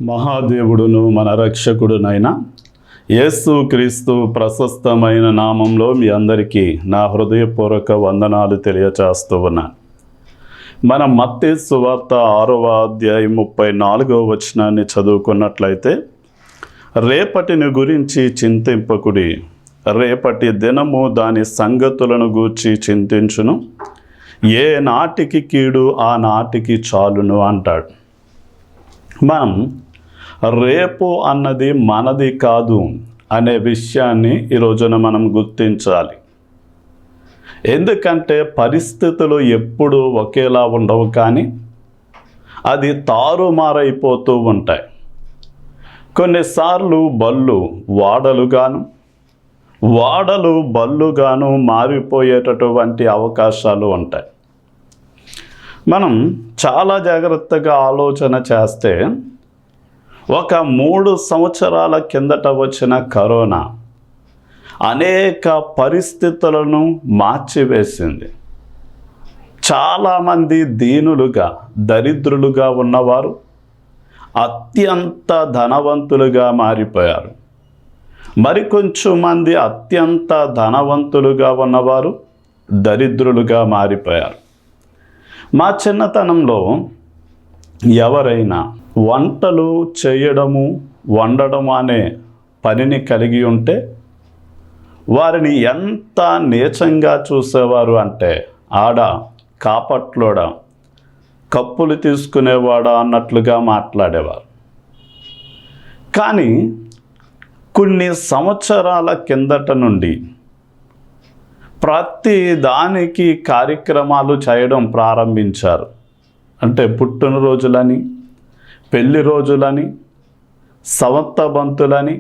మహాదేవుడును మన రక్షకుడునైన యేసుక్రీస్తు ప్రశస్తమైన నామంలో మీ అందరికీ నా హృదయపూర్వక వందనాలు తెలియచేస్తూ ఉన్నాను. మనం మత్తయి సువార్త 6వ అధ్యాయం 34వ వచనాన్ని చదువుకున్నట్లయితే, రేపటిని గురించి చింతింపకుడి, రేపటి దినము దాని సంగతులను గూర్చి చింతించును, ఏ నాటికి కీడు ఆ నాటికి చాలును అంటాడు. మనం రేపు అన్నది మనది కాదు అనే విషయాన్ని ఈ రోజున మనం గుర్తించాలి. ఎందుకంటే పరిస్థితులు ఎప్పుడూ ఒకేలా ఉండవు, కానీ అది తారుమారైపోతూ ఉంటాయి. కొన్నిసార్లు బళ్ళు వాడలుగాను, వాడలు బళ్ళుగాను మారిపోయేటటువంటి అవకాశాలు ఉంటాయి. మనం చాలా జాగ్రత్తగా ఆలోచన చేస్తే, ఒక 3 సంవత్సరాల కిందట వచ్చిన కరోనా అనేక పరిస్థితులను మార్చివేసింది. చాలామంది దీనులుగా, దరిద్రులుగా ఉన్నవారు అత్యంత ధనవంతులుగా మారిపోయారు. మరికొంచెం మంది అత్యంత ధనవంతులుగా ఉన్నవారు దరిద్రులుగా మారిపోయారు. మా చిన్నతనంలో ఎవరైనా వంటలు చేయడము, వండడం అనే పనిని కలిగి ఉంటే వారిని ఎంత నీచంగా చూసేవారు అంటే, ఆడ కాపట్లోడా, కప్పులు తీసుకునేవాడా అన్నట్లుగా మాట్లాడేవారు. కానీ కొన్ని సంవత్సరాల కిందట నుండి ప్రతి దానికి కార్యక్రమాలు చేయడం ప్రారంభించారు. అంటే పుట్టినరోజులని, పెళ్లి రోజులని, సవత్తబంతులని,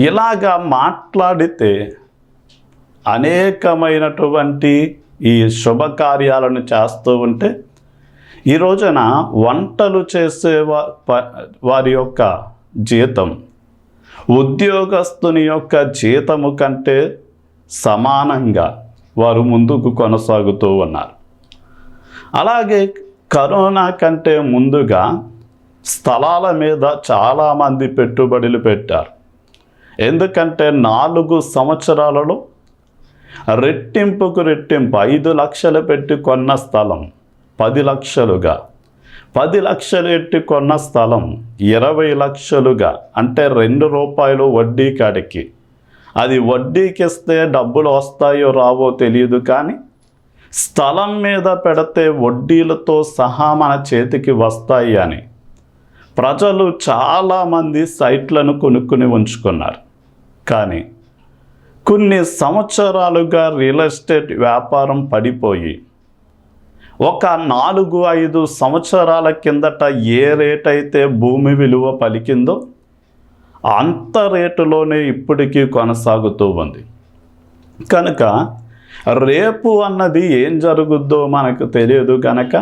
ఇలాగా మాట్లాడితే అనేకమైనటువంటి ఈ శుభకార్యాలను చేస్తూ ఉంటే, ఈ రోజున వంటలు చేసే వారి యొక్క జీతం ఉద్యోగస్తుని యొక్క జీతము కంటే సమానంగా వారు ముందుకు కొనసాగుతూ ఉన్నారు. అలాగే కరోనా కంటే ముందుగా స్థలాల మీద చాలామంది పెట్టుబడులు పెట్టారు. ఎందుకంటే 4 సంవత్సరాలలో రెట్టింపుకు రెట్టింపు 5 లక్షలు పెట్టి కొన్న స్థలం 10 లక్షలుగా, 10 లక్షలు పెట్టి కొన్న స్థలం 20 లక్షలుగా, అంటే ₹2 వడ్డీ కాడికి. అది వడ్డీకి ఇస్తే డబ్బులు వస్తాయో రావో తెలియదు, కానీ స్థలం మీద పెడితే వడ్డీలతో సహా మన చేతికి వస్తాయి అని ప్రజలు చాలామంది సైట్లను కొనుక్కుని ఉంచుకున్నారు. కానీ కొన్ని సంవత్సరాలుగా రియల్ ఎస్టేట్ వ్యాపారం పడిపోయి, ఒక 4-5 సంవత్సరాల కిందట ఏ రేట్ అయితే భూమి విలువ పలికిందో అంత రేటులోనే ఇప్పటికీ కొనసాగుతూ ఉంది. కనుక రేపు అన్నది ఏం జరుగుద్దో మనకు తెలియదు. కనుక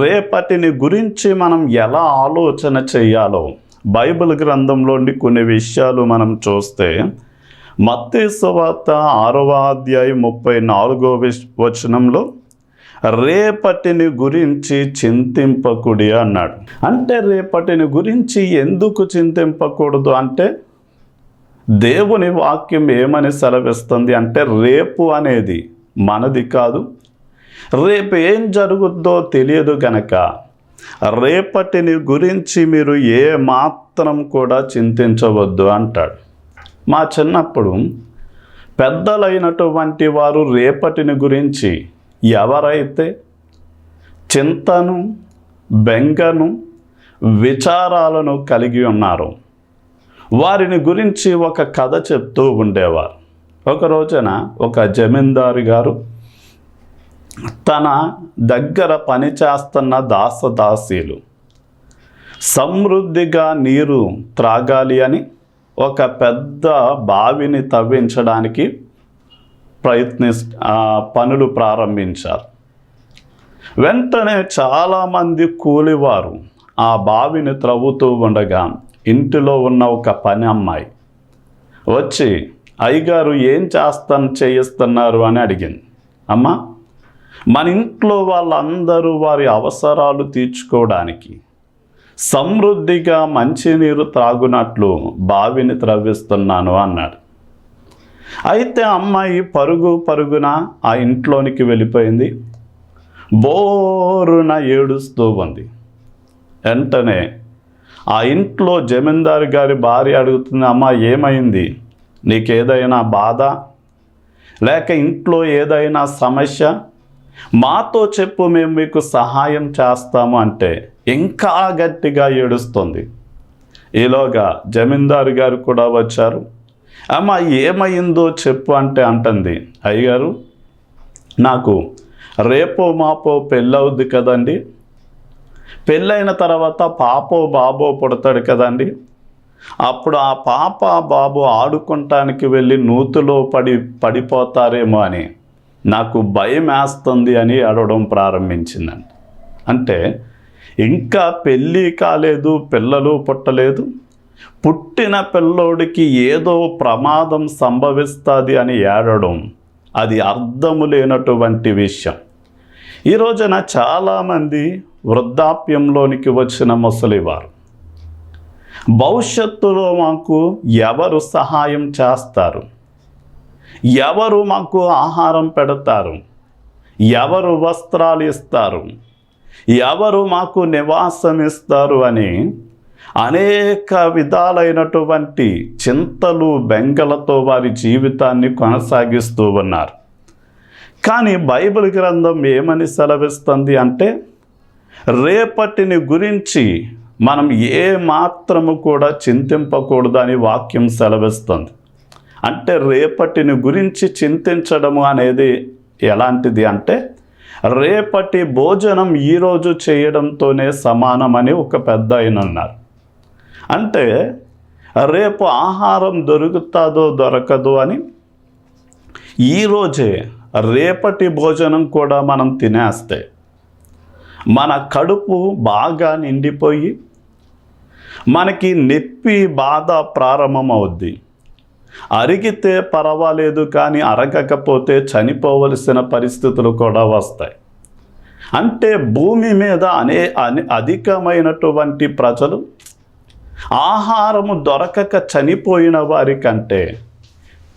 రేపటిని గురించి మనం ఎలా ఆలోచన చేయాలో బైబిల్ గ్రంథంలోని కొన్ని విషయాలు మనం చూస్తే, మత్తయి సువార్త 6వ అధ్యాయం 34వ వచనంలో రేపటిని గురించి చింతింపకుడి అన్నాడు. అంటే రేపటిని గురించి ఎందుకు చింతింపకూడదు అంటే, దేవుని వాక్యం ఏమని సెలవిస్తుంది అంటే, రేపు అనేది మనది కాదు, రేపు ఏం జరుగుద్దో తెలియదు గనక రేపటిని గురించి మీరు ఏ మాత్రం కూడా చింతించవద్దు అంటాడు. మా చిన్నప్పుడు పెద్దలైనటువంటి వారు రేపటిని గురించి ఎవరైతే చింతను, బెంగను, విచారాలను కలిగి ఉన్నారో వారిని గురించి ఒక కథ చెప్తూ ఉండేవారు. ఒక రోజున ఒక జమీందారు గారు తన దగ్గర పనిచేస్తున్న దాసదాసీలు సమృద్ధిగా నీరు త్రాగాలి అని ఒక పెద్ద బావిని తవ్వించడానికి పనులు ప్రారంభించారు. వెంటనే చాలామంది కూలివారు ఆ బావిని త్రవ్వుతూ ఉండగా ఇంటిలో ఉన్న ఒక పని అమ్మాయి వచ్చి, అయ్యగారు ఏం చేయిస్తున్నారు అని అడిగింది. అమ్మ, మన ఇంట్లో వాళ్ళందరూ వారి అవసరాలు తీర్చుకోవడానికి సమృద్ధిగా మంచినీరు త్రాగునట్లు బావిని త్రవ్విస్తున్నాను అన్నాడు. అయితే అమ్మాయి పరుగున ఆ ఇంట్లోనికి వెళ్ళిపోయింది. బోరున ఏడుస్తూ ఉంది. వెంటనే ఆ ఇంట్లో జమీందారు గారి భార్య అడుగుతుంది, అమ్మ ఏమైంది, నీకేదైనా బాధ లేక ఇంట్లో ఏదైనా సమస్య, మాతో చెప్పు, మేము మీకు సహాయం చేస్తాము అంటే ఇంకా గట్టిగా ఏడుస్తుంది. ఈలోగా జమీందారు గారు కూడా వచ్చారు. అమ్మ ఏమైందో చెప్పు అంటే అంటుంది, అయ్యగారు నాకు రేపో మాపో పెళ్ళవుద్ది కదండి, పెళ్ళైన తర్వాత పాపో బాబో పుడతాడు కదండి, అప్పుడు ఆ పాప బాబు ఆడుకుంటానికి వెళ్ళి నూతులో పడిపోతారేమో అని నాకు భయం వేస్తుంది అని అడగడం ప్రారంభించిందండి. అంటే ఇంకా పెళ్ళి కాలేదు, పిల్లలు పుట్టలేదు, పుట్టిన పిల్లోడికి ఏదో ప్రమాదం సంభవిస్తుంది అని ఏడవడం అది అర్థము లేనటువంటి విషయం. ఈ రోజున చాలామంది వృద్ధాప్యంలోనికి వచ్చిన ముసలివారు, భవిష్యత్తులో మాకు ఎవరు సహాయం చేస్తారు, ఎవరు మాకు ఆహారం పెడతారు, ఎవరు వస్త్రాలు ఇస్తారు, ఎవరు మాకు నివాసం ఇస్తారు అని అనేక విధాలైనటువంటి చింతలు బెంగలతో వారి జీవితాన్ని కొనసాగిస్తూ ఉన్నారు. కానీ బైబిల్ గ్రంథం ఏమని సెలవిస్తుంది అంటే, రేపటిని గురించి మనం ఏ మాత్రము కూడా చింతింపకూడదని వాక్యం సెలవిస్తుంది. అంటే రేపటిని గురించి చింతించడము అనేది ఎలాంటిది అంటే, రేపటి భోజనం ఈరోజు చేయడంతోనే సమానమని ఒక పెద్ద ఆయన అన్నారు. అంటే రేపు ఆహారం దొరుకుతుందో దొరకదు అని ఈరోజే రేపటి భోజనం కూడా మనం తినేస్తే మన కడుపు బాగా నిండిపోయి మనకి నొప్పి బాధ ప్రారంభమవుద్ది. అరిగితే పర్వాలేదు, కానీ అరగకపోతే చనిపోవలసిన పరిస్థితులు కూడా వస్తాయి. అంటే భూమి మీద అధికమైనటువంటి ప్రజలు ఆహారము దొరకక చనిపోయిన వారి కంటే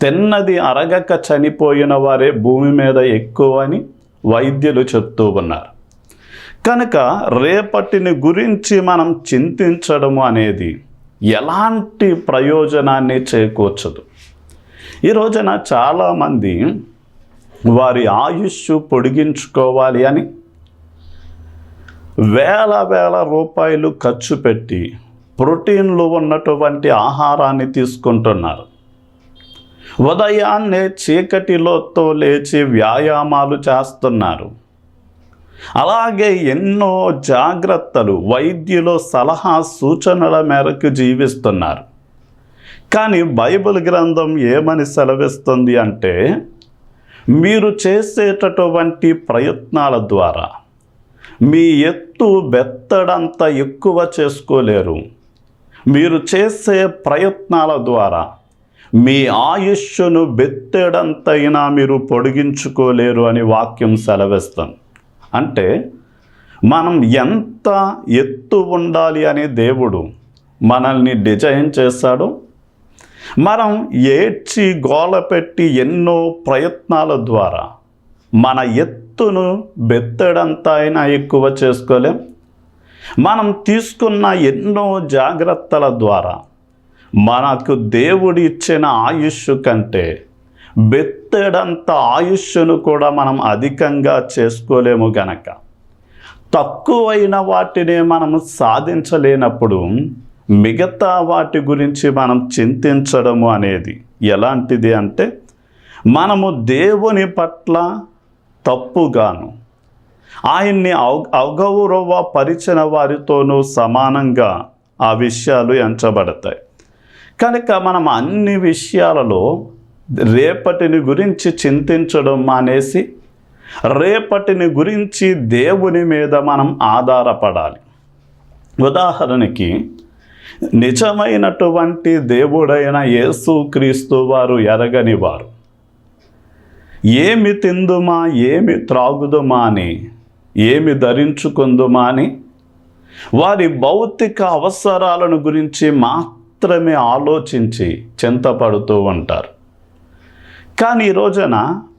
తిన్నది అరగక చనిపోయిన వారే భూమి మీద ఎక్కువ అని వైద్యులు చెప్తూ ఉన్నారు. కనుక రేపటిని గురించి మనం చింతించడము అనేది ఎలాంటి ప్రయోజనాన్ని చేకూర్చదు. ఈ రోజున చాలామంది వారి ఆయుష్ పొడిగించుకోవాలి అని వేల రూపాయలు ఖర్చు పెట్టి ప్రోటీన్లు ఉన్నటువంటి ఆహారాన్ని తీసుకుంటున్నారు. ఉదయాన్నే చీకటిలోతో లేచి వ్యాయామాలు చేస్తున్నారు. అలాగే ఎన్నో జాగ్రత్తలు వైద్యుల సలహా సూచనల మేరకు జీవిస్తున్నారు. కానీ బైబిల్ గ్రంథం ఏమని సెలవిస్తుంది అంటే, మీరు చేసేటటువంటి ప్రయత్నాల ద్వారా మీ ఎత్తు బెత్తడంత ఎక్కువ చేసుకోలేరు. మీరు చేసే ప్రయత్నాల ద్వారా మీ ఆయుష్ను బెత్తడంతైనా మీరు పొడిగించుకోలేరు అని వాక్యం సెలవిస్తుంది. అంటే మనం ఎంత ఎత్తు ఉండాలి అని దేవుడు మనల్ని డిజైన్ చేశాడు. మనం ఏడ్చి గోల పెట్టి ఎన్నో ప్రయత్నాల ద్వారా మన ఎత్తును బెత్తడంతా అయినా ఎక్కువ చేసుకోలేం. మనం తీసుకున్న ఎన్నో జాగ్రత్తల ద్వారా మనకు దేవుడు ఇచ్చిన ఆయుష్ కంటే బెత్తడంత ఆయుష్ను కూడా మనం అధికంగా చేసుకోలేము. గనక తక్కువైన వాటినే మనము సాధించలేనప్పుడు మిగతా వాటి గురించి మనం చింతించడము అనేది ఎలాంటిది అంటే, మనము దేవుని పట్ల తప్పుగాను ఆయన్ని అగౌరవపరిచిన వారితోనూ సమానంగా ఆ విషయాలు ఎంచబడతాయి. కనుక మనం అన్ని విషయాలలో రేపటిని గురించి చింతించడం మానేసి రేపటిని గురించి దేవుని మీద మనం ఆధారపడాలి. ఉదాహరణకి, నిజమైనటువంటి దేవుడైన యేసుక్రీస్తు వారు ఎరగని వారు ఏమి తిందుమా, ఏమి త్రాగుదుమా అని, ఏమి ధరించుకుందుమా అని వారి భౌతిక అవసరాలను గురించి మాత్రమే ఆలోచించి చింతపడుతూ ఉంటారు. కానీ ఈ రోజున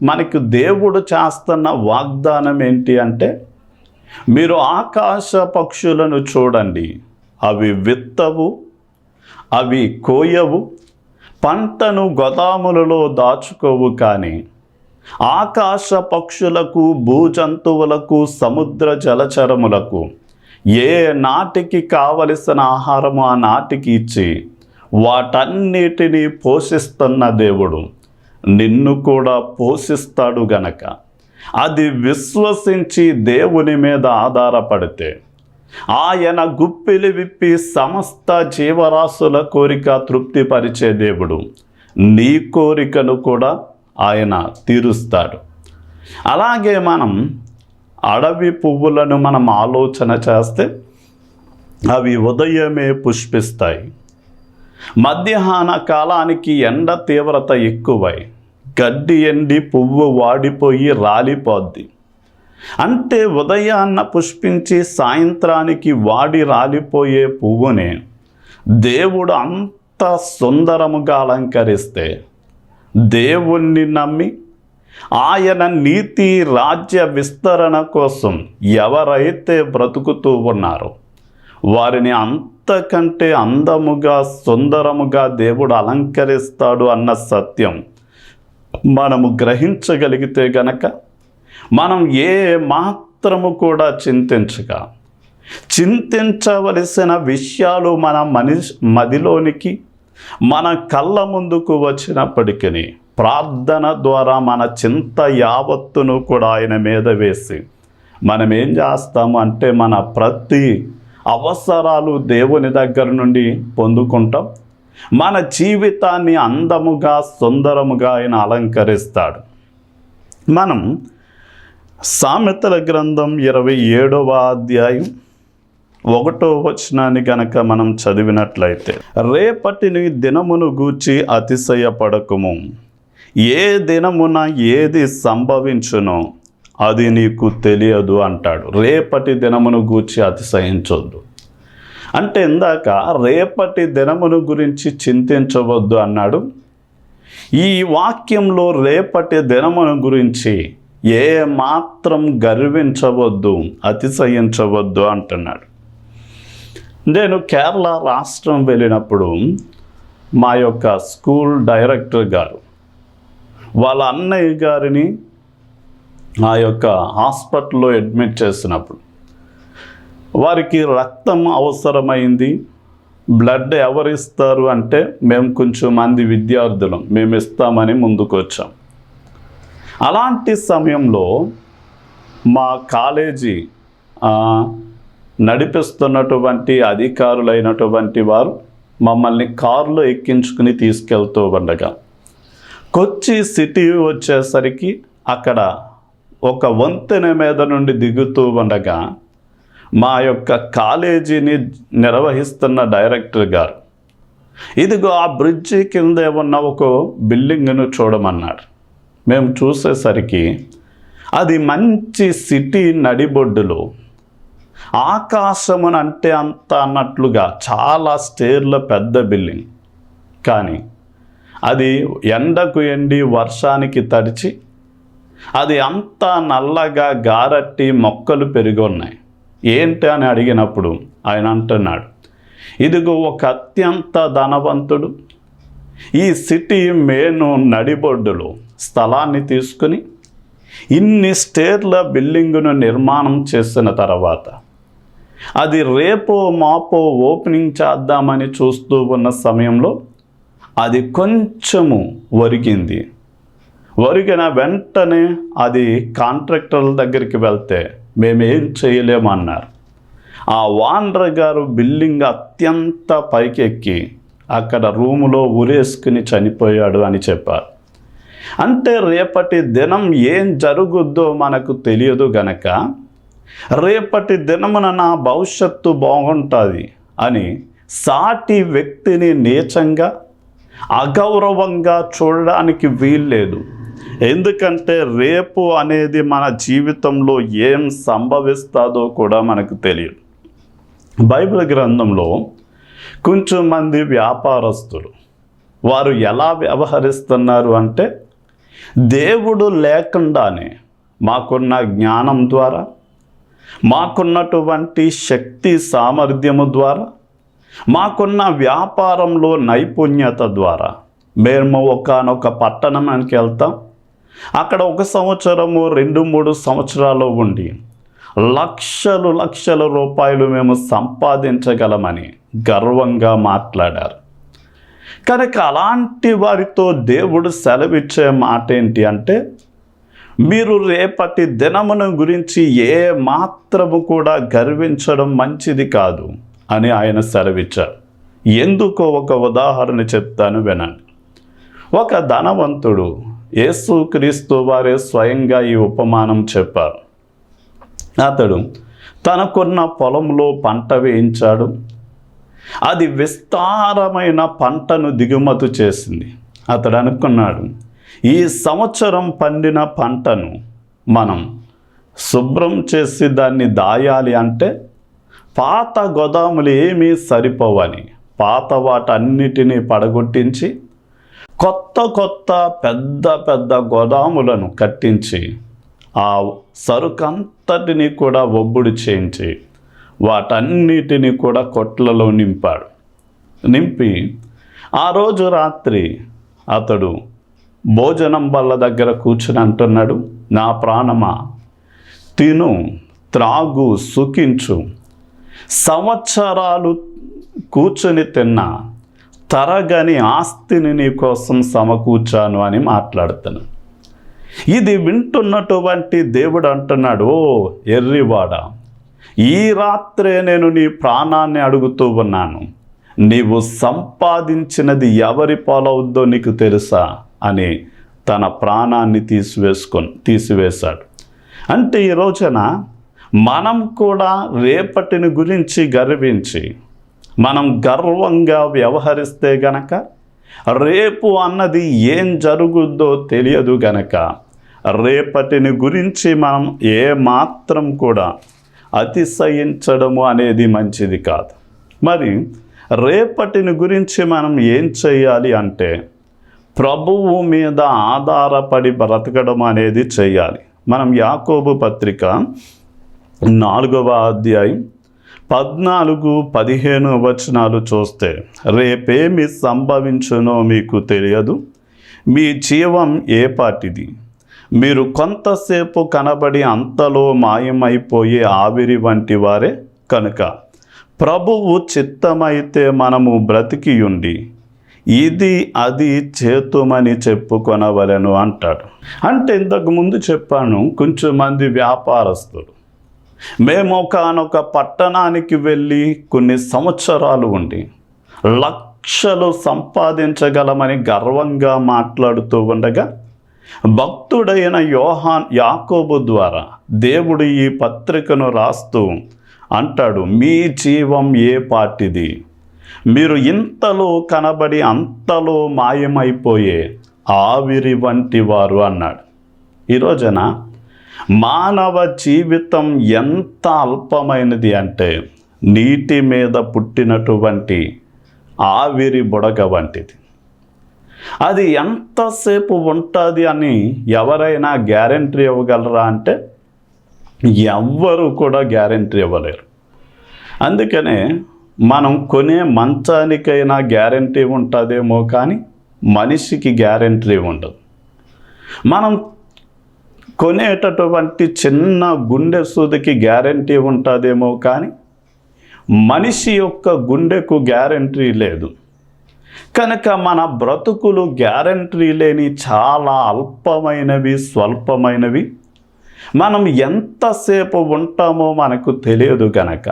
మనకు దేవుడు చేస్తున్న వాగ్దానం ఏంటి అంటే, మీరు ఆకాశ పక్షులను చూడండి, అవి విత్తవు, అవి కోయవు, పంటను గోదాములలో దాచుకోవు, కానీ ఆకాశ పక్షులకు, భూజంతువులకు, సముద్ర జలచరములకు ఏ నాటికి కావలసిన ఆహారము ఆ నాటికి ఇచ్చి వాటన్నిటినీ పోషిస్తున్న దేవుడు నిన్ను కూడా పోషిస్తాడు గనక, అది విశ్వసించి దేవుని మీద ఆధారపడితే ఆయన గుప్పిలి విప్పి సమస్త జీవరాశుల కోరిక తృప్తిపరిచే దేవుడు నీ కోరికను కూడా ఆయన తీరుస్తాడు. అలాగే మనం అడవి పువ్వులను మనం ఆలోచన చేస్తే అవి ఉదయమే పుష్పిస్తాయి. మధ్యాహ్న కాలానికి ఎండ తీవ్రత ఎక్కువై గడ్డి ఎండి పువ్వు వాడిపోయి రాలిపోద్ది. అంటే ఉదయాన్న పుష్పించి సాయంత్రానికి వాడి రాలిపోయే పువ్వునే దేవుడు అంత సుందరముగా అలంకరిస్తే, దేవుణ్ణి నమ్మి ఆయన నీతి రాజ్య విస్తరణ కోసం ఎవరైతే బ్రతుకుతూ ఉన్నారో వారిని అంతకంటే అందముగా సుందరముగా దేవుడు అలంకరిస్తాడు అన్న సత్యం మనము గ్రహించగలిగితే గనక, మనం ఏ మాత్రము కూడా చింతించవలసిన విషయాలు మన మదిలోనికి మన కళ్ళ ముందుకు వచ్చినప్పటికీ ప్రార్థన ద్వారా మన చింత యావత్తును కూడా ఆయన మీద వేసి మనం ఏం చేస్తాము అంటే, మన ప్రతి అవసరాలు దేవుని దగ్గర నుండి పొందుకుంటాం. మన జీవితాన్ని అందముగా సుందరముగా ఆయన అలంకరిస్తాడు. మనం సామెతల గ్రంథం 27వ అధ్యాయం 1వ వచనాన్ని గనక మనం చదివినట్లయితే, రేపటిని దినమును గూర్చి అతిశయపడకుము, ఏ దినమున ఏది సంభవించునో అది నీకు తెలియదు అంటాడు. రేపటి దినమును గూర్చి అతిశయించొద్దు అంటే, ఇందాక రేపటి దినమును గురించి చింతించవద్దు అన్నాడు. ఈ వాక్యంలో రేపటి దినమును గురించి ఏ మాత్రం గర్వించవద్దు, అతిశయించవద్దు అంటున్నాడు. నేను కేరళ రాష్ట్రం వెళ్ళినప్పుడు మా యొక్క స్కూల్ డైరెక్టర్ గారు వాళ్ళ అన్నయ్య గారిని ఆ యొక్క హాస్పిటల్లో అడ్మిట్ చేసినప్పుడు వారికి రక్తం అవసరమైంది. బ్లడ్ ఎవరిస్తారు అంటే, మేము కొంచెం మంది విద్యార్థులం, మేము ఇస్తామని ముందుకు వచ్చాం. అలాంటి సమయంలో మా కాలేజీ నడిపిస్తున్నటువంటి అధికారులైనటువంటి వారు మమ్మల్ని కారులో ఎక్కించుకుని తీసుకెళ్తూ ఉండగా, కొచ్చి సిటీ వచ్చేసరికి అక్కడ ఒక వంతెన మీద నుండి దిగుతూ ఉండగా మా యొక్క కాలేజీని నిర్వహిస్తున్న డైరెక్టర్ గారు, ఇదిగో ఆ బ్రిడ్జి కిందే ఉన్న ఒక బిల్డింగ్ను చూడమన్నాడు. మేము చూసేసరికి అది మంచి సిటీ నడిబొడ్డులో ఆకాశమునంటే అంత అన్నట్లుగా చాలా స్టేర్ల పెద్ద బిల్డింగ్, కానీ అది ఎండకు ఎండి వర్షానికి తడిచి అది అంతా నల్లగా గారట్టి మొక్కలు పెరిగి ఉన్నాయి. ఏంటి అని అడిగినప్పుడు ఆయన అంటున్నాడు, ఇదిగో ఒక అత్యంత ధనవంతుడు ఈ సిటీ మెయిన్ నడిబొడ్డులో స్థలాన్ని తీసుకుని ఇన్ని స్టేర్ల బిల్డింగును నిర్మాణం చేసిన తర్వాత అది రేపో మాపో ఓపెనింగ్ చేద్దామని చూస్తూ ఉన్న సమయంలో అది కొంచెము ఒరిగింది. ఒరిగిన వెంటనే అది కాంట్రాక్టర్ల దగ్గరికి వెళ్తే మేమేం చేయలేమన్నారు. ఆ వాండర్ గారు బిల్డింగ్ అత్యంత పైకెక్కి అక్కడ రూములో ఉరేసుకుని చనిపోయాడు అని చెప్పారు. అంటే రేపటి దినం ఏం జరుగుద్దో మనకు తెలియదు గనక, రేపటి దినమున నా భవిష్యత్తు బాగుంటుంది అని సాటి వ్యక్తిని నీచంగా అగౌరవంగా చూడడానికి వీల్లేదు. ఎందుకంటే రేపు అనేది మన జీవితంలో ఏం సంభవిస్తుందో కూడా మనకు తెలియదు. బైబిల్ గ్రంథంలో కొంచెం మంది వ్యాపారస్తులు వారు ఎలా వ్యవహరిస్తున్నారు అంటే, దేవుడు లేకుండానే మాకున్న జ్ఞానం ద్వారా, మాకున్నటువంటి శక్తి సామర్థ్యము ద్వారా, మాకున్న వ్యాపారంలో నైపుణ్యత ద్వారా మేము ఒకానొక పట్టణానికి వెళ్తాం. అక్కడ 1 సంవత్సరము 2-3 సంవత్సరాలు ఉండి లక్షల రూపాయలు మేము సంపాదించగలమని గర్వంగా మాట్లాడారు. కనుక అలాంటి వారితో దేవుడు సెలవిచ్చే మాట ఏంటి అంటే, మీరు రేపటి దినమును గురించి ఏ మాత్రము కూడా గర్వించడం మంచిది కాదు అని ఆయన సెలవిచ్చారు. ఎందుకో ఒక ఉదాహరణ చెప్తాను, వినండి. ఒక ధనవంతుడు, యేసుక్రీస్తు వారే స్వయంగా ఈ ఉపమానం చెప్పారు. అతడు తనకున్న పొలంలో పంట వేయించాడు. అది విస్తారమైన పంటను దిగుమతి చేసింది. అతడు అనుకున్నాడు, ఈ సంవత్సరం పండిన పంటను మనం శుభ్రం చేసి దాన్ని దాయాలి అంటే పాత గోదాములు ఏమీ సరిపోవని పాత వాటన్నిటినీ పడగొట్టించి కొత్త పెద్ద గోదాములను కట్టించి ఆ సరుకంతటిని కూడా ఒబ్బుడు చేయించి వాటన్నిటిని కూడా కొట్లలో నింపాడు. నింపి ఆ రోజు రాత్రి అతడు భోజనం బల్ల దగ్గర కూర్చుని అంటున్నాడు, నా ప్రాణమా తిను, త్రాగు, సుఖించు, సంవత్సరాలు కూర్చొని తిన్నా తరగని ఆస్తిని నీ కోసం సమకూర్చాను అని మాట్లాడుతాను. ఇది వింటున్నటువంటి దేవుడు అంటున్నాడు, ఓ ఎర్రివాడ, ఈ రాత్రే నేను నీ ప్రాణాన్ని అడుగుతూ ఉన్నాను. నీవు సంపాదించినది ఎవరి పాలవుద్దో నీకు తెలుసా అని తన ప్రాణాన్ని తీసివేశాడు. అంటే ఈ రోజున మనం కూడా రేపటిని గురించి గర్వించి మనం గర్వంగా వ్యవహరిస్తే గనక రేపు అన్నది ఏం జరుగుద్దో తెలియదు గనక రేపటిని గురించి మనం ఏ మాత్రం కూడా అతిశయించడము అనేది మంచిది కాదు. మరి రేపటిని గురించి మనం ఏం చేయాలి అంటే ప్రభువు మీద ఆధారపడి బ్రతకడం అనేది చేయాలి. మనం యాకోబు పత్రిక 4వ అధ్యాయం 14-15 వచనాలు చూస్తే, రేపేమి సంభవించునో మీకు తెలియదు, మీ జీవం ఏ పాటిది, మీరు కొంతసేపు కనబడి అంతలో మాయమైపోయే ఆవిరి వంటి వారే కనుక ప్రభువు చిత్తమైతే మనము బ్రతికియుండి ఇది అది చేతుమని చెప్పుకొనవలెను అంటాడు. అంటే ఇంతకు ముందు చెప్పాను, కొంచెం మంది వ్యాపారస్తులు మేము ఒకానొక పట్టణానికి వెళ్ళి కొన్ని సంవత్సరాలు ఉండి లక్షలు సంపాదించగలమని గర్వంగా మాట్లాడుతూ ఉండగా భక్తుడైన యాకోబు ద్వారా దేవుడు ఈ పత్రికను రాస్తూ అంటాడు, మీ జీవం ఏ పాటిది, మీరు ఇంతలో కనబడి అంతలో మాయమైపోయే ఆవిరి వంటి వారు అన్నాడు. ఈ రోజున మానవ జీవితం ఎంత అల్పమైనది అంటే నీటి మీద పుట్టినటువంటి ఆవిరి బుడగ వంటిది. అది ఎంతసేపు ఉంటుంది అని ఎవరైనా గ్యారెంటీ ఇవ్వగలరా అంటే ఎవ్వరు కూడా గ్యారెంటీ ఇవ్వలేరు. అందుకనే మనం కొనే మంచానికైనా గ్యారెంటీ ఉంటుందేమో కానీ మనిషికి గ్యారెంటీ ఉండదు. మనం కొనేటటువంటి చిన్న గుండె సూదికి గ్యారెంటీ ఉంటుందేమో కానీ మనిషి యొక్క గుండెకు గ్యారెంటీ లేదు. కనుక మన బ్రతుకులు గ్యారెంటీ లేని చాలా అల్పమైనవి, స్వల్పమైనవి. మనం ఎంతసేపు ఉంటామో మనకు తెలియదు. కనుక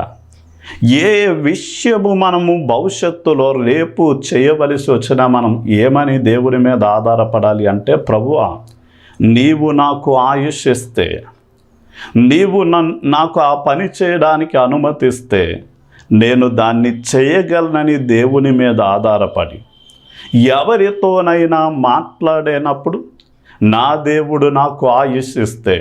ఏ విషయము మనము భవిష్యత్తులో రేపు చేయవలసి వచ్చినా మనం ఏమని దేవుని మీద ఆధారపడాలి అంటే, ప్రభువా నీవు నాకు ఆయుష్ ఇస్తే, నీవు నాకు ఆ పని చేయడానికి అనుమతిస్తే నేను దాన్ని చేయగలనని దేవుని మీద ఆధారపడి ఎవరితోనైనా మాట్లాడేటప్పుడు నా దేవుడు నాకు ఆయుష్ ఇస్తే,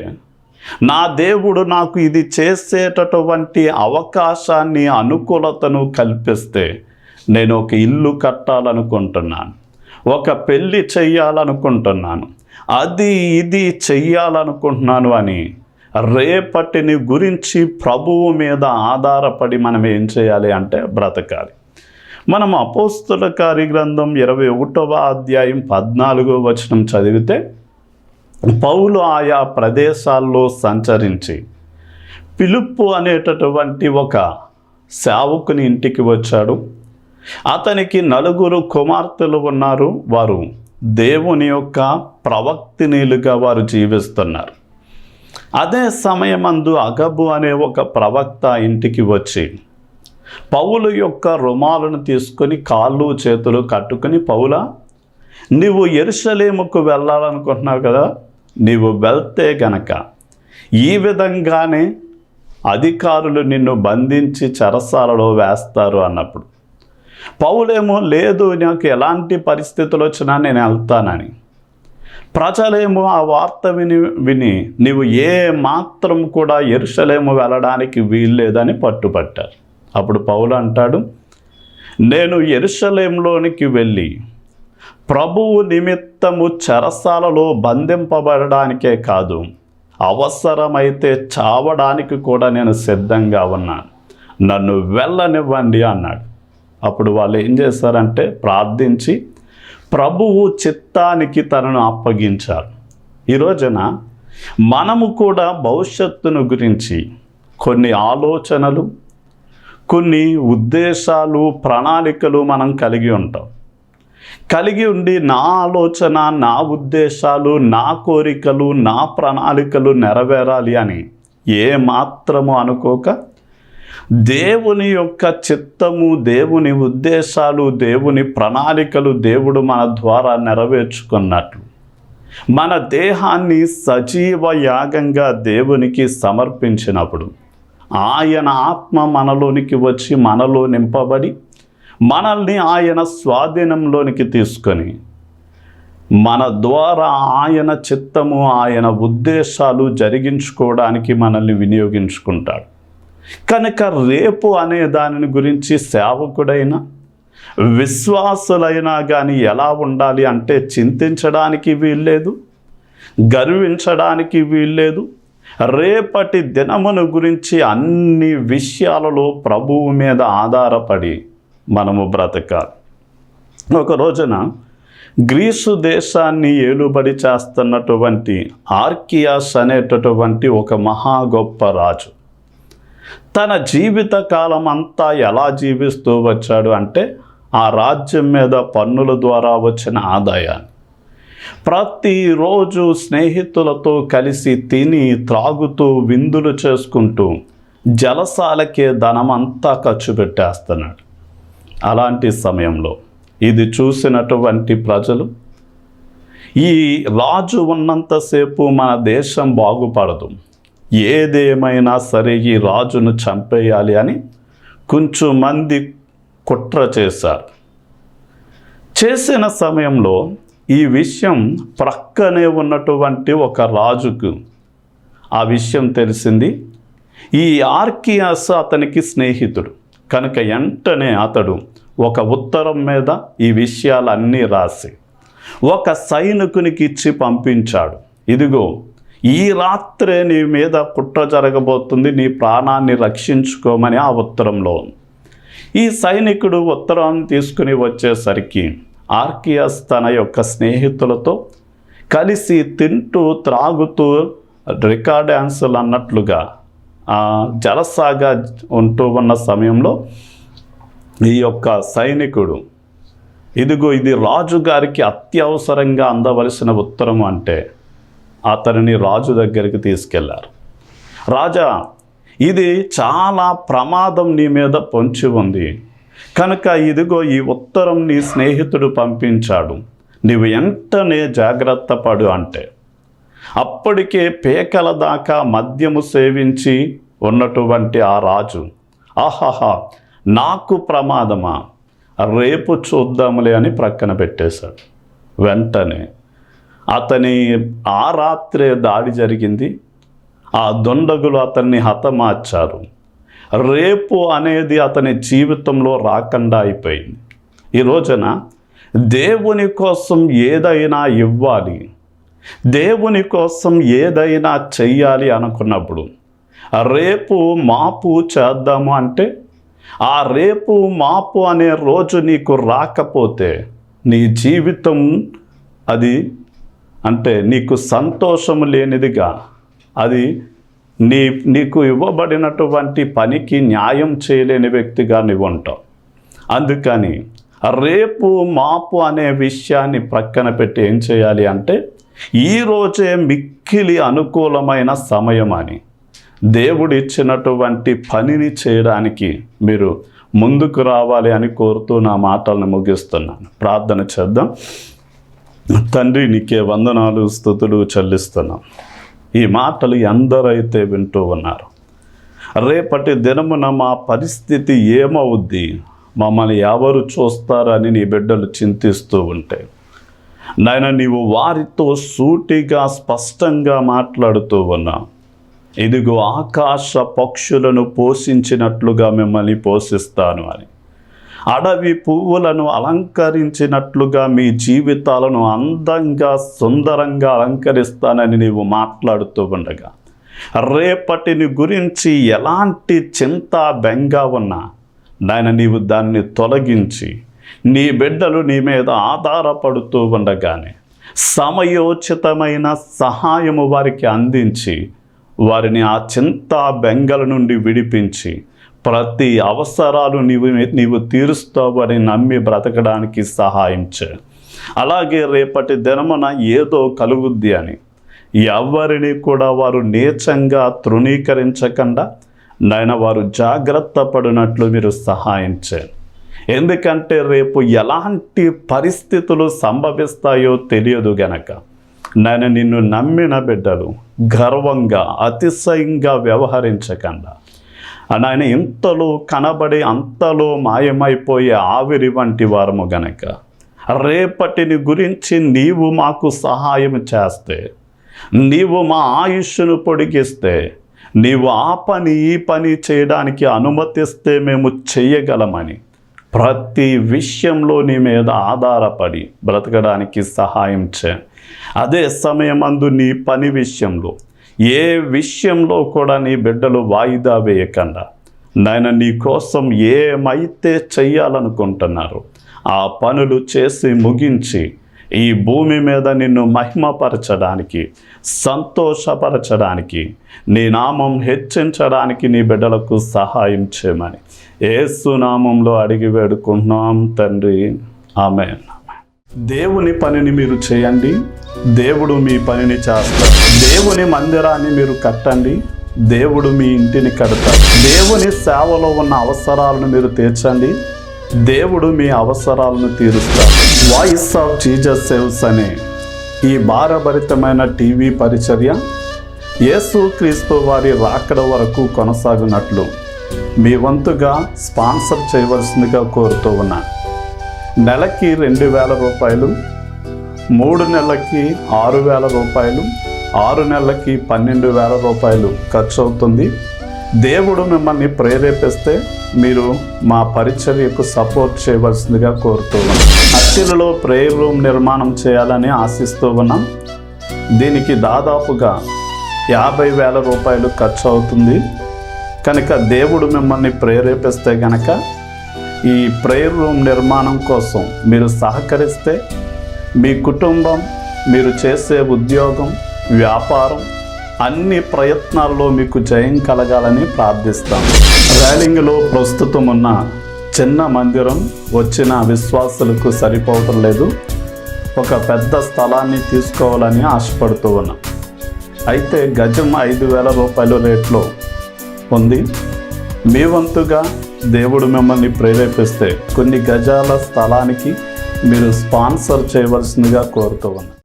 నా దేవుడు నాకు ఇది చేసేటటువంటి అవకాశాన్ని, అనుకూలతను కల్పిస్తే నేను ఒక ఇల్లు కట్టాలనుకుంటున్నాను, ఒక పెళ్ళి చెయ్యాలనుకుంటున్నాను, అది ఇది చెయ్యాలనుకుంటున్నాను అని రేపటిని గురించి ప్రభువు మీద ఆధారపడి మనం ఏం చేయాలి అంటే బ్రతకాలి. మనం అపోస్తుల కార్యగ్రంథం 21వ అధ్యాయం 14వ వచనం చదివితే, పౌలు ఆయా ప్రదేశాల్లో సంచరించి ఫిలిప్పు అనేటటువంటి ఒక సేవకుని ఇంటికి వచ్చాడు. అతనికి 4 కుమార్తెలు ఉన్నారు. వారు దేవుని యొక్క ప్రవక్తినీలుగా వారు జీవిస్తున్నారు. అదే సమయమందు అగబు అనే ఒక ప్రవక్త ఇంటికి వచ్చి పౌలు యొక్క రుమాలను తీసుకొని కాళ్ళు చేతులు కట్టుకుని, పౌలా, నీవు యెరూషలేముకు వెళ్ళాలనుకుంటున్నావు కదా, నీవు వెళ్తే గనక ఈ విధంగానే అధికారులు నిన్ను బంధించి చెరసాలలో వేస్తారు అన్నప్పుడు, పౌలేమో లేదు, నాకు ఎలాంటి పరిస్థితులు వచ్చినా నేను వెళ్తానని. ప్రజలేమో ఆ వార్త విని నీవు ఏ మాత్రం కూడా యెరూషలేము వెళ్ళడానికి వీల్లేదని పట్టుపట్టారు. అప్పుడు పౌలు అంటాడు, నేను యెరూషలేములోనికి వెళ్ళి ప్రభువు నిమిత్తము చెరసాలలో బంధింపబడడానికే కాదు, అవసరమైతే చావడానికి కూడా నేను సిద్ధంగా ఉన్నాను, నన్ను వెళ్ళనివ్వండి అన్నాడు. అప్పుడు వాళ్ళు ఏం చేశారంటే ప్రార్థించి ప్రభువు చిత్తానికి తనను అప్పగించారు. ఈ రోజున మనము కూడా భవిష్యత్తును గురించి కొన్ని ఆలోచనలు, కొన్ని ఉద్దేశాలు, ప్రణాళికలు మనం కలిగి ఉంటాం. కలిగి ఉండి నా ఆలోచన, నా ఉద్దేశాలు, నా కోరికలు, నా ప్రణాళికలు నెరవేరాలి అని ఏ మాత్రము అనుకోక, దేవుని యొక్క చిత్తము, దేవుని ఉద్దేశాలు, దేవుని ప్రణాళికలు దేవుడు మన ద్వారా నెరవేర్చుకున్నట్లు మన దేహాన్ని సజీవ యాగంగా దేవునికి సమర్పించినప్పుడు ఆయన ఆత్మ మనలోనికి వచ్చి మనలో నింపబడి మనల్ని ఆయన స్వాధీనంలోనికి తీసుకొని మన ద్వారా ఆయన చిత్తము, ఆయన ఉద్దేశాలు జరిగించుకోవడానికి మనల్ని వినియోగించుకుంటాడు. కనుక రేపు అనే దానిని గురించి సేవకుడైనా విశ్వాసులైనా కానీ ఎలా ఉండాలి అంటే చింతించడానికి వీల్లేదు, గర్వించడానికి వీల్లేదు. రేపటి దినమును గురించి అన్ని విషయాలలో ప్రభువు మీద ఆధారపడి మనము బ్రతకాలి. ఒక రోజున గ్రీసు దేశాన్ని ఏలుబడి చేస్తున్నటువంటి ఆర్కియాస్ అనేటటువంటి ఒక మహా గొప్ప రాజు తన జీవిత కాలం అంతా ఎలా జీవిస్తూ వచ్చాడు అంటే, ఆ రాజ్యం మీద పన్నుల ద్వారా వచ్చిన ఆదాయాన్ని ప్రతిరోజు స్నేహితులతో కలిసి తిని త్రాగుతూ విందులు చేసుకుంటూ జలసాలకే ధనమంతా ఖర్చు పెట్టేస్తున్నాడు. అలాంటి సమయంలో ఇది చూసినటువంటి ప్రజలు, ఈ రాజు ఉన్నంతసేపు మన దేశం బాగుపడదు, ఏదేమైనా సరే ఈ రాజును చంపేయాలి అని కొంచెం మంది కుట్ర చేశారు. చేసిన సమయంలో ఈ విషయం ప్రక్కనే ఉన్నటువంటి ఒక రాజుకు ఆ విషయం తెలిసింది. ఈ ఆర్కియాస్ అతనికి స్నేహితుడు కనుక వెంటనే అతడు ఒక ఉత్తరం మీద ఈ విషయాలన్నీ రాసి ఒక సైనికునికి ఇచ్చి పంపించాడు. ఇదిగో, ఈ రాత్రే నీ మీద కుట్ర జరగబోతుంది, నీ ప్రాణాన్ని రక్షించుకోమని ఆ ఉత్తరంలో. ఈ సైనికుడు ఉత్తరం తీసుకుని వచ్చేసరికి ఆర్కియాస్ తన యొక్క స్నేహితులతో కలిసి తింటూ త్రాగుతూ రికార్డ్ డ్యాన్సులు అన్నట్లుగా జలసాగా ఉంటూ ఉన్న సమయంలో ఈ యొక్క సైనికుడు, ఇదిగో ఇది రాజుగారికి అత్యవసరంగా అందవలసిన ఉత్తరం అంటే అతనిని రాజు దగ్గరికి తీసుకెళ్లారు. రాజా, ఇది చాలా ప్రమాదం నీ మీద పొంచి ఉంది కనుక ఇదిగో ఈ ఉత్తరం నీ స్నేహితుడు పంపించాడు, నీవు వెంటనే జాగ్రత్త పడు అంటే, అప్పటికే పేకల దాకా మద్యము సేవించి ఉన్నటువంటి ఆ రాజు, ఆహాహా, నాకు ప్రమాదమా, రేపు చూద్దాములే అని ప్రక్కన పెట్టేశాడు. వెంటనే అతని ఆ రాత్రే దాడి జరిగింది. ఆ దుండగులు అతన్ని హతమార్చారు. రేపు అనేది అతని జీవితంలో రాకుండా అయిపోయింది. ఈ రోజున దేవుని కోసం ఏదైనా ఇవ్వాలి, దేవుని కోసం ఏదైనా చెయ్యాలి అనుకున్నప్పుడు రేపు మాపు చేద్దాము అంటే ఆ రేపు మాపు అనే రోజు నీకు రాకపోతే నీ జీవితం అది అంటే నీకు సంతోషం లేనిదిగా, అది నీకు ఇవ్వబడినటువంటి పనికి న్యాయం చేయలేని వ్యక్తిగా నువ్వు ఉంటావు. అందుకని రేపు మాపు అనే విషయాన్ని ప్రక్కన పెట్టి ఏం చేయాలి అంటే ఈరోజే మిక్కిలి అనుకూలమైన సమయం అని దేవుడు ఇచ్చినటువంటి పనిని చేయడానికి మీరు ముందుకు రావాలి అని కోరుతూ నా మాటలను ముగిస్తున్నాను. ప్రార్థన చేద్దాం. తండ్రి, నీకే వందనాలు, స్తుతులు చెల్లిస్తున్నాం. ఈ మాటలు ఎందరైతే వింటూ ఉన్నారు, రేపటి దినమున మా పరిస్థితి ఏమవుద్ది, మమ్మల్ని ఎవరు చూస్తారని నీ బిడ్డలు చింతిస్తూ ఉంటే నాయన, నీవు వారితో సూటిగా స్పష్టంగా మాట్లాడుతూ ఉన్నావు. ఇదిగో ఆకాశ పక్షులను పోషించినట్లుగా మిమ్మల్ని పోషిస్తాను అని, అడవి పువ్వులను అలంకరించినట్లుగా మీ జీవితాలను అందంగా సుందరంగా అలంకరిస్తానని నీవు మాట్లాడుతూ ఉండగా, రేపటిని గురించి ఎలాంటి చింత బెంగ ఉన్నా నాయన నీవు దాన్ని తొలగించి నీ బిడ్డలు నీ మీద ఆధారపడుతూ ఉండగానే సమయోచితమైన సహాయము వారికి అందించి వారిని ఆ చింత బెంగల నుండి విడిపించి ప్రతి అవసరాలు నీవు తీరుస్తావని నమ్మి బ్రతకడానికి సహాయం చేయి. అలాగే రేపటి దినమున ఏదో కలుగుద్ది అని ఎవరిని కూడా వారు నీచంగా తృణీకరించకుండా నాయన వారు జాగ్రత్త పడినట్లు మీరు సహాయం చేయండి. ఎందుకంటే రేపు ఎలాంటి పరిస్థితులు సంభవిస్తాయో తెలియదు గనక నాయన నిన్ను నమ్మిన బిడ్డలు గర్వంగా అతిశయంగా వ్యవహరించకుండా నాయన ఇంతలో కనబడి అంతలో మాయమైపోయే ఆవిరి వంటి వారము గనక రేపటిని గురించి నీవు మాకు సహాయం చేస్తే, నీవు మా ఆయుష్ను పొడిగిస్తే, నీవు ఆ పని ఈ పని చేయడానికి అనుమతిస్తే మేము చెయ్యగలమని ప్రతి విషయంలో నీ మీద ఆధారపడి బ్రతకడానికి సహాయం చేయి. అదే సమయమందు నీ పని విషయంలో ఏ విషయంలో కూడా నీ బిడ్డలు వాయిదా వేయకుండా నాయన నీ కోసం ఏమైతే చెయ్యాలనుకుంటున్నారో ఆ పనులు చేసి ముగించి ఈ భూమి మీద నిన్ను మహిమపరచడానికి, సంతోషపరచడానికి, నీ నామం హెచ్చించడానికి నీ బిడ్డలకు సహాయం చేయమని యేసు నామంలో అడిగి వేడుకుంటున్నాం తండ్రి. ఆమేన్. దేవుని పనిని మీరు చేయండి, దేవుడు మీ పనిని చేస్తారు. దేవుని మందిరాన్ని మీరు కట్టండి, దేవుడు మీ ఇంటిని కడతాడు. దేవుని సేవలో ఉన్న అవసరాలను మీరు తీర్చండి, దేవుడు మీ అవసరాలను తీరుస్తాడు. వాయిస్ ఆఫ్ జీసస్ సేవ్స్ అనే ఈ భారభరితమైన టీవీ పరిచర్య యేసు క్రీస్తు వారి రాకడ వరకు కొనసాగునట్లు మీ వంతుగా స్పాన్సర్ చేయవలసిందిగా కోరుతూ ఉన్నాను. నెలకి 2,000 రూపాయలు, 3 నెలలకి 6,000 రూపాయలు, 6 నెలలకి 12,000 రూపాయలు ఖర్చు అవుతుంది. దేవుడు మిమ్మల్ని ప్రేరేపిస్తే మీరు మా పరిచర్యకు సపోర్ట్ చేయవలసిందిగా కోరుతూ ఉన్నాం. అత్తిలిలో ప్రేయర్ రూమ్ నిర్మాణం చేయాలని ఆశిస్తూ ఉన్నాం. దీనికి దాదాపుగా 50,000 రూపాయలు ఖర్చు అవుతుంది. కనుక దేవుడు మిమ్మల్ని ప్రేరేపిస్తే గనక ఈ ప్రేయర్ రూమ్ నిర్మాణం కోసం మీరు సహకరిస్తే మీ కుటుంబం, మీరు చేసే ఉద్యోగం, వ్యాపారం అన్ని ప్రయత్నాల్లో మీకు జయం కలగాలని ప్రార్థిస్తాం. రైలింగ్లో ప్రస్తుతం ఉన్న చిన్న మందిరం వచ్చిన విశ్వాసులకు సరిపోవటం లేదు. ఒక పెద్ద స్థలాన్ని తీసుకోవాలని ఆశపడుతూ ఉన్నాం. అయితే గజం 5,000 రూపాయల రేట్లో ఉంది. మీ వంతుగా దేవుడు మిమ్మల్ని ప్రేరేపిస్తే కొన్ని గజాల స్థలానికి మీరు స్పాన్సర్ చేయవలసిందిగా కోరుతూ ఉన్నాం.